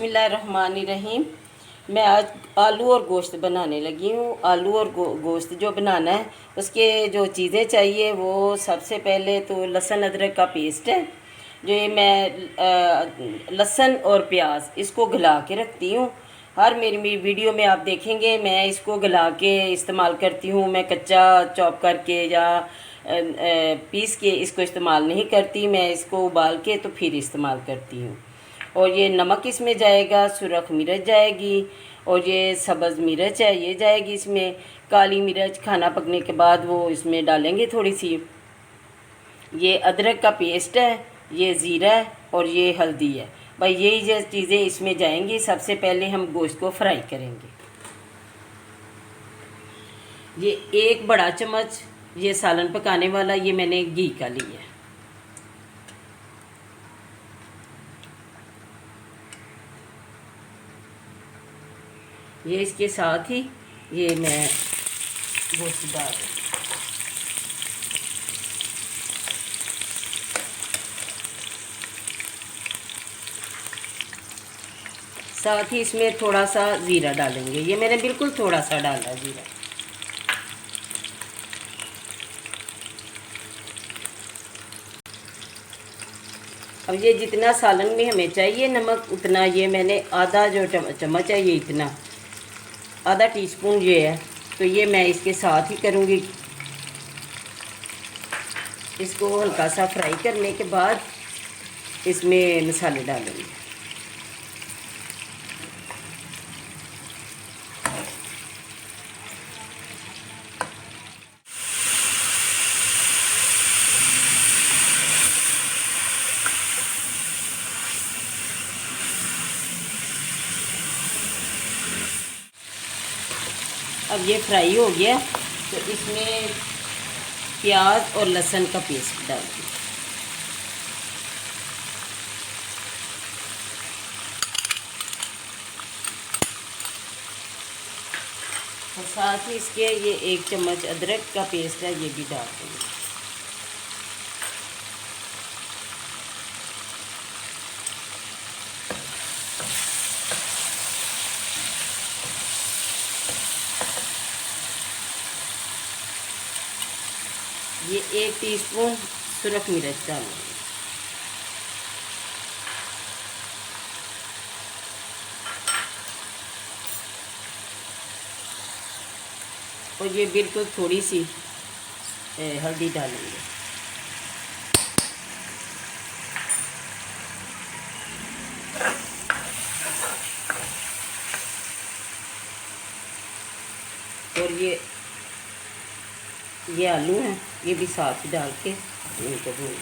बिस्मिल्लाहिर्रहमानिर्रहीम। मैं आज आलू और गोश्त बनाने लगी हूँ। आलू और गोश्त जो बनाना है उसके जो चीज़ें चाहिए वो सबसे पहले तो लहसुन अदरक का पेस्ट है। जो ये मैं लहसुन और प्याज इसको गला के रखती हूँ। हर मेरी वीडियो में आप देखेंगे मैं इसको गला के इस्तेमाल करती हूँ। मैं कच्चा चॉप करके या पीस के इसको इस्तेमाल नहीं करती। मैं इसको उबाल के तो फिर इस्तेमाल करती हूँ। और ये नमक इसमें जाएगा, सुरख मिर्च जाएगी और ये सब्ज़ मिर्च है ये जाएगी इसमें। काली मिर्च खाना पकने के बाद वो इसमें डालेंगे थोड़ी सी। ये अदरक का पेस्ट है, ये ज़ीरा है और ये हल्दी है। भाई यही जो चीज़ें इसमें जाएंगी। सबसे पहले हम गोश्त को फ्राई करेंगे। ये एक बड़ा चम्मच ये सालन पकाने वाला ये मैंने घी का लिया है। ये इसके साथ ही ये मैं गोश्त डाल दूँ। साथ ही इसमें थोड़ा सा ज़ीरा डालेंगे। ये मैंने बिल्कुल थोड़ा सा डाला ज़ीरा। अब ये जितना सालन में हमें चाहिए नमक उतना ये मैंने आधा जो चम्मच है ये इतना आधा टीस्पून ये है। तो ये मैं इसके साथ ही करूँगी। इसको हल्का सा फ्राई करने के बाद इसमें मसाले डालेंगे। अब ये फ्राई हो गया तो इसमें प्याज और लहसुन का पेस्ट डाल दें। और साथ ही इसके ये एक चम्मच अदरक का पेस्ट है ये भी डाल देंगे। ये एक टीस्पून सुरख मिर्च डालेंगे। और ये बिल्कुल थोड़ी सी हल्दी डालेंगे। और ये आलू हैं ये भी साथ ही डाल के इनको भून।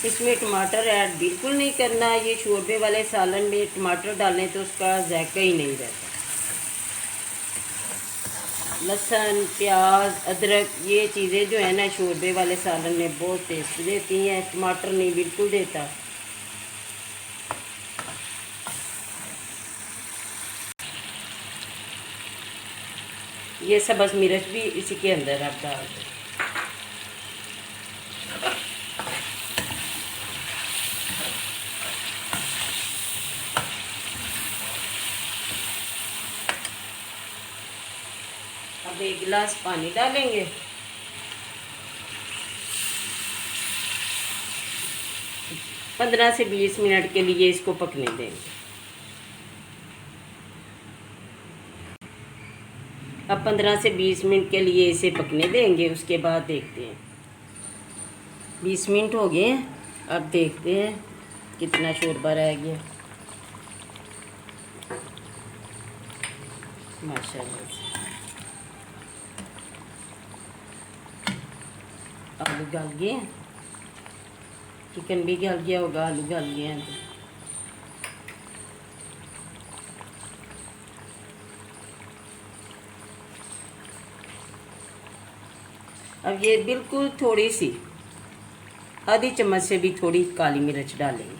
इसमें टमाटर ऐड बिल्कुल नहीं करना। ये शोरबे वाले सालन में टमाटर डालें तो उसका जायका ही नहीं रहता। लहसुन प्याज अदरक ये चीज़ें जो है ना शोरबे वाले सालन में बहुत टेस्ट देती हैं। टमाटर नहीं बिल्कुल देता। ये सब्ज़ मिर्च भी इसी के अंदर आप डाल दें। अब एक गिलास पानी डालेंगे। पंद्रह से 20 मिनट के लिए इसको पकने देंगे। अब 15 से 20 मिनट के लिए इसे पकने देंगे। उसके बाद देखते हैं। 20 मिनट हो गए हैं। अब देखते हैं कितना शोरबा रह गया। माशाल्लाह से आलू गल गए हैं। चिकन भी गल गया होगा, आलू गल गए हैं। अब ये बिल्कुल थोड़ी सी आधी चम्मच से भी थोड़ी काली मिर्च डालेंगे।